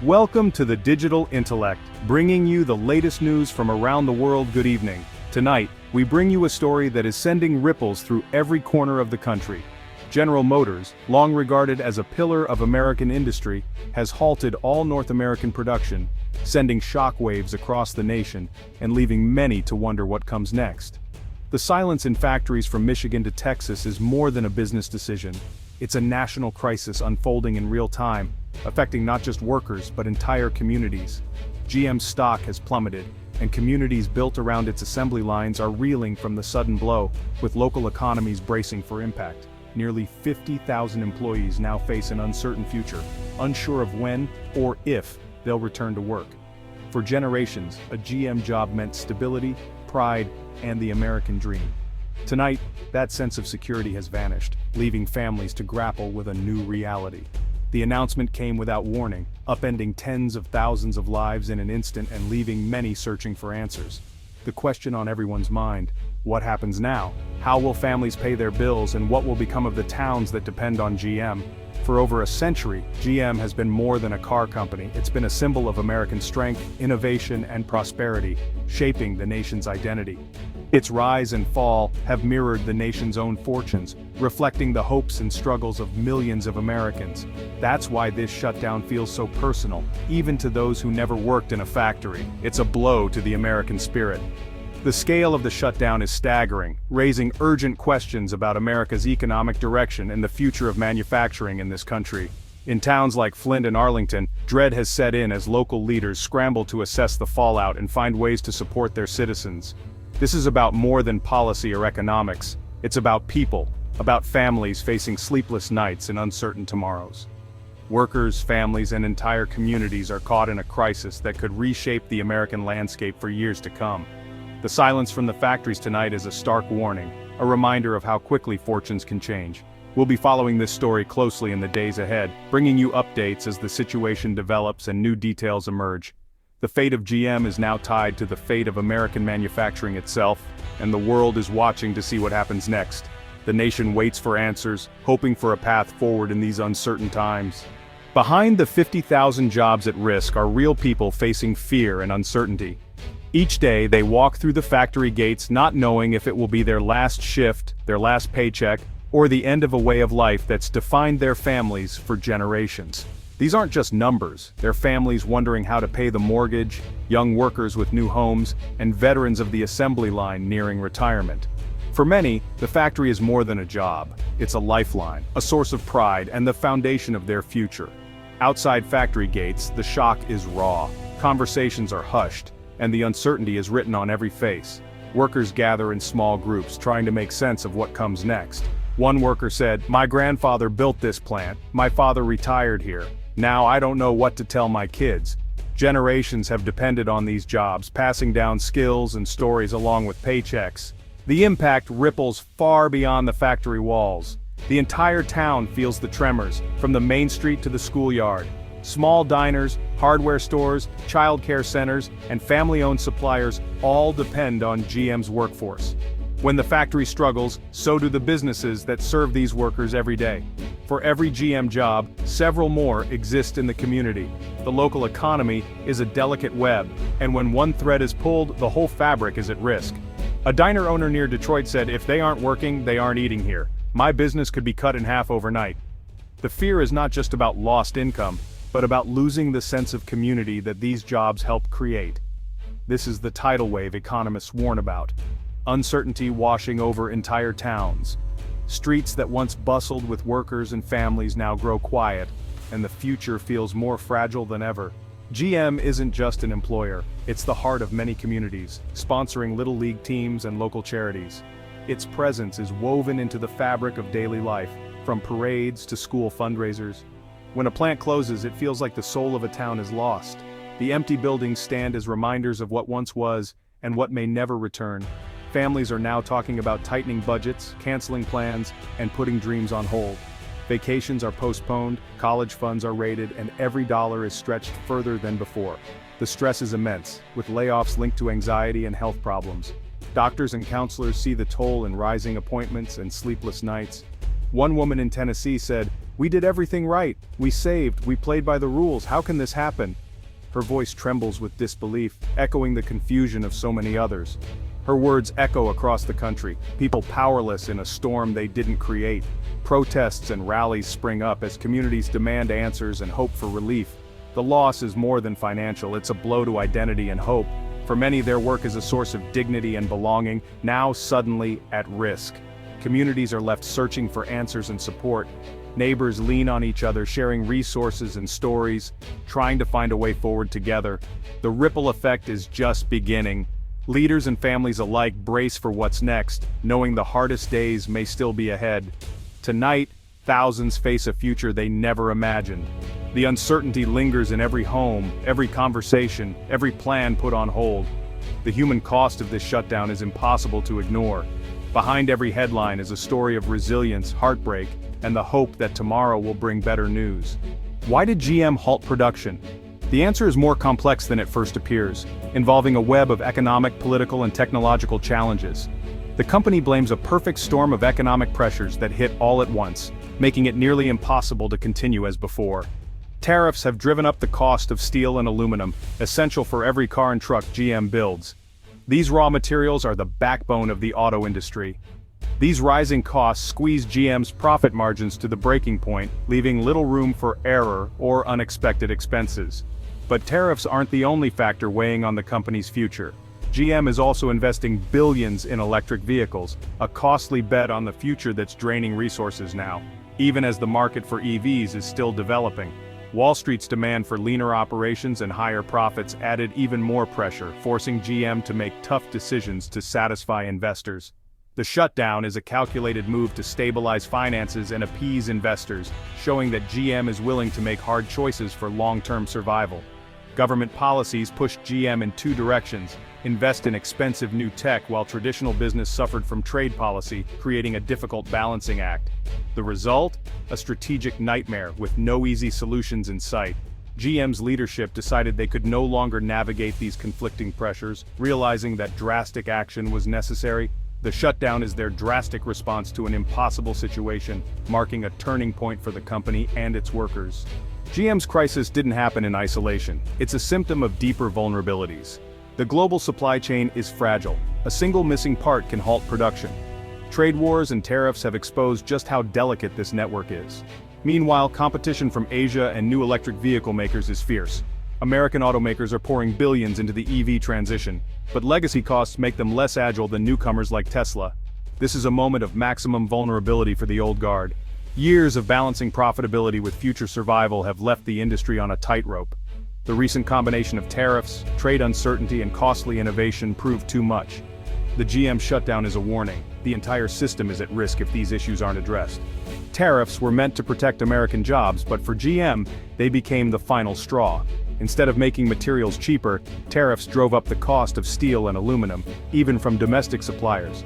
Welcome to the Digital Intellect, bringing you the latest news from around the world. Good evening. Tonight, we bring you a story that is sending ripples through every corner of the country. General Motors, long regarded as a pillar of American industry, has halted all North American production, sending shockwaves across the nation and leaving many to wonder what comes next. The silence in factories from Michigan to Texas is more than a business decision. It's a national crisis unfolding in real time, affecting not just workers but entire communities. GM's stock has plummeted, and communities built around its assembly lines are reeling from the sudden blow, with local economies bracing for impact. Nearly 50,000 employees now face an uncertain future, unsure of when or if they'll return to work. For generations, a GM job meant stability, pride, and the American dream. Tonight, that sense of security has vanished, leaving families to grapple with a new reality. The announcement came without warning, upending tens of thousands of lives in an instant and leaving many searching for answers. The question on everyone's mind: what happens now? How will families pay their bills, and what will become of the towns that depend on GM? For over a century, GM has been more than a car company. It's been a symbol of American strength, innovation, and prosperity, shaping the nation's identity. Its rise and fall have mirrored the nation's own fortunes, reflecting the hopes and struggles of millions of Americans. That's why this shutdown feels so personal, even to those who never worked in a factory. It's a blow to the American spirit. The scale of the shutdown is staggering, raising urgent questions about America's economic direction and the future of manufacturing in this country. In towns like Flint and Arlington, dread has set in as local leaders scramble to assess the fallout and find ways to support their citizens. This is about more than policy or economics. It's about people, about families facing sleepless nights and uncertain tomorrows. Workers, families, and entire communities are caught in a crisis that could reshape the American landscape for years to come. The silence from the factories tonight is a stark warning, a reminder of how quickly fortunes can change. We'll be following this story closely in the days ahead, bringing you updates as the situation develops and new details emerge. The fate of GM is now tied to the fate of American manufacturing itself, and the world is watching to see what happens next. The nation waits for answers, hoping for a path forward in these uncertain times. Behind the 50,000 jobs at risk are real people facing fear and uncertainty. Each day, they walk through the factory gates not knowing if it will be their last shift, their last paycheck, or the end of a way of life that's defined their families for generations. These aren't just numbers, they're families wondering how to pay the mortgage, young workers with new homes, and veterans of the assembly line nearing retirement. For many, the factory is more than a job. It's a lifeline, a source of pride, and the foundation of their future. Outside factory gates, the shock is raw, conversations are hushed, and the uncertainty is written on every face. Workers gather in small groups, trying to make sense of what comes next. One worker said, "My grandfather built this plant, my father retired here. Now I don't know what to tell my kids." Generations have depended on these jobs, passing down skills and stories along with paychecks. The impact ripples far beyond the factory walls. The entire town feels the tremors, from the main street to the schoolyard. Small diners, hardware stores, childcare centers, and family-owned suppliers all depend on GM's workforce. When the factory struggles, so do the businesses that serve these workers every day. For every GM job, several more exist in the community. The local economy is a delicate web, and when one thread is pulled, the whole fabric is at risk. A diner owner near Detroit said, "If they aren't working, they aren't eating here. My business could be cut in half overnight." The fear is not just about lost income, but about losing the sense of community that these jobs help create. This is the tidal wave economists warn about. Uncertainty washing over entire towns. Streets that once bustled with workers and families now grow quiet, and the future feels more fragile than ever. GM isn't just an employer, it's the heart of many communities, sponsoring little league teams and local charities. Its presence is woven into the fabric of daily life, from parades to school fundraisers. When a plant closes, it feels like the soul of a town is lost. The empty buildings stand as reminders of what once was, and what may never return. Families are now talking about tightening budgets, canceling plans, and putting dreams on hold. Vacations are postponed, college funds are raided, and every dollar is stretched further than before. The stress is immense, with layoffs linked to anxiety and health problems. Doctors and counselors see the toll in rising appointments and sleepless nights. One woman in Tennessee said, "We did everything right. We saved, we played by the rules. How can this happen?" Her voice trembles with disbelief, echoing the confusion of so many others. Her words echo across the country, people powerless in a storm they didn't create. Protests and rallies spring up as communities demand answers and hope for relief. The loss is more than financial, it's a blow to identity and hope. For many, their work is a source of dignity and belonging, now suddenly at risk. Communities are left searching for answers and support. Neighbors lean on each other, sharing resources and stories, trying to find a way forward together. The ripple effect is just beginning. Leaders and families alike brace for what's next, knowing the hardest days may still be ahead. Tonight, thousands face a future they never imagined. The uncertainty lingers in every home, every conversation, every plan put on hold. The human cost of this shutdown is impossible to ignore. Behind every headline is a story of resilience, heartbreak, and the hope that tomorrow will bring better news. Why did GM halt production? The answer is more complex than it first appears, involving a web of economic, political, and technological challenges. The company blames a perfect storm of economic pressures that hit all at once, making it nearly impossible to continue as before. Tariffs have driven up the cost of steel and aluminum, essential for every car and truck GM builds. These raw materials are the backbone of the auto industry. These rising costs squeeze GM's profit margins to the breaking point, leaving little room for error or unexpected expenses. But tariffs aren't the only factor weighing on the company's future. GM is also investing billions in electric vehicles, a costly bet on the future that's draining resources now, even as the market for EVs is still developing. Wall Street's demand for leaner operations and higher profits added even more pressure, forcing GM to make tough decisions to satisfy investors. The shutdown is a calculated move to stabilize finances and appease investors, showing that GM is willing to make hard choices for long-term survival. Government policies pushed GM in two directions: invest in expensive new tech while traditional business suffered from trade policy, creating a difficult balancing act. The result? A strategic nightmare with no easy solutions in sight. GM's leadership decided they could no longer navigate these conflicting pressures, realizing that drastic action was necessary. The shutdown is their drastic response to an impossible situation, marking a turning point for the company and its workers. GM's crisis didn't happen in isolation. It's a symptom of deeper vulnerabilities. The global supply chain is fragile. A single missing part can halt production. Trade wars and tariffs have exposed just how delicate this network is. Meanwhile, competition from Asia and new electric vehicle makers is fierce. American automakers are pouring billions into the EV transition, but legacy costs make them less agile than newcomers like Tesla. This is a moment of maximum vulnerability for the old guard. Years of balancing profitability with future survival have left the industry on a tightrope. The recent combination of tariffs, trade uncertainty, and costly innovation proved too much. The GM shutdown is a warning. The entire system is at risk if these issues aren't addressed. Tariffs were meant to protect American jobs, but for GM, they became the final straw. Instead of making materials cheaper, tariffs drove up the cost of steel and aluminum, even from domestic suppliers.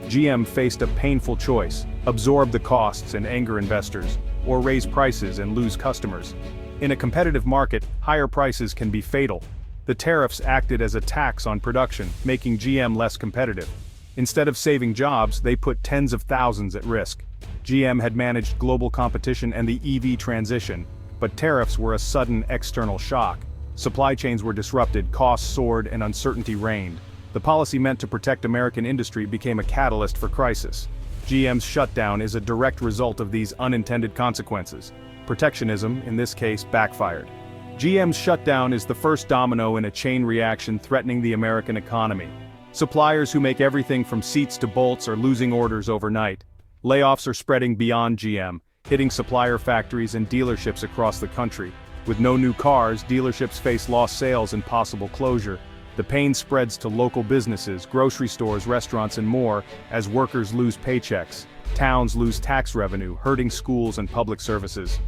GM faced a painful choice: absorb the costs and anger investors, or raise prices and lose customers. In a competitive market, higher prices can be fatal. The tariffs acted as a tax on production, making GM less competitive. Instead of saving jobs, they put tens of thousands at risk. GM had managed global competition and the EV transition, but tariffs were a sudden external shock. Supply chains were disrupted, costs soared, and uncertainty reigned. The policy meant to protect American industry became a catalyst for crisis. GM's shutdown is a direct result of these unintended consequences. Protectionism, in this case, backfired. GM's shutdown is the first domino in a chain reaction threatening the American economy. Suppliers who make everything from seats to bolts are losing orders overnight. Layoffs are spreading beyond GM, hitting supplier factories and dealerships across the country. With no new cars, dealerships face lost sales and possible closure. The pain spreads to local businesses, grocery stores, restaurants, and more, as workers lose paychecks. Towns lose tax revenue, hurting schools and public services.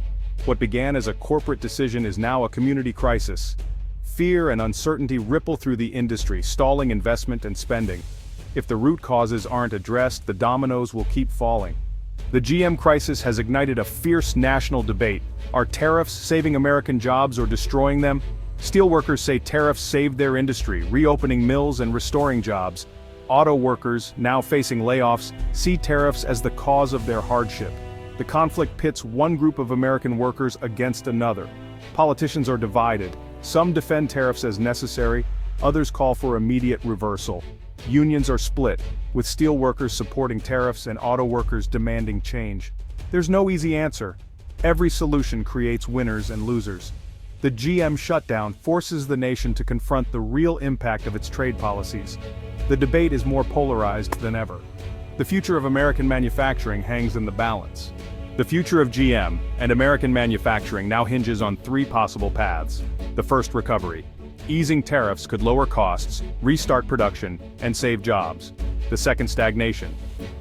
What began as a corporate decision is now a community crisis. Fear and uncertainty ripple through the industry, stalling investment and spending. If the root causes aren't addressed, the dominoes will keep falling. The GM crisis has ignited a fierce national debate. Are tariffs saving American jobs or destroying them? Steelworkers say tariffs saved their industry, reopening mills and restoring jobs. Auto workers, now facing layoffs, see tariffs as the cause of their hardship. The conflict pits one group of American workers against another. Politicians are divided. Some defend tariffs as necessary, others call for immediate reversal. Unions are split, with steel workers supporting tariffs and auto workers demanding change. There's no easy answer. Every solution creates winners and losers. The GM shutdown forces the nation to confront the real impact of its trade policies. The debate is more polarized than ever. The future of American manufacturing hangs in the balance. The future of GM and American manufacturing now hinges on three possible paths. The first, recovery. Easing tariffs could lower costs, restart production, and save jobs. The second, stagnation.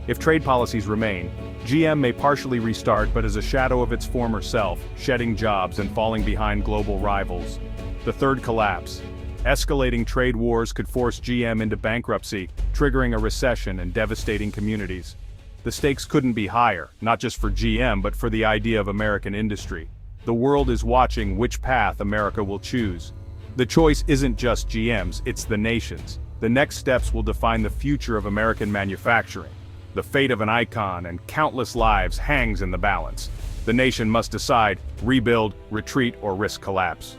If trade policies remain, GM may partially restart but as a shadow of its former self, shedding jobs and falling behind global rivals. The third, collapse. Escalating trade wars could force GM into bankruptcy, triggering a recession and devastating communities. The stakes couldn't be higher, not just for GM but for the idea of American industry. The world is watching which path America will choose. The choice isn't just GM's, it's the nation's. The next steps will define the future of American manufacturing. The fate of an icon and countless lives hangs in the balance. The nation must decide, rebuild, retreat, or risk collapse.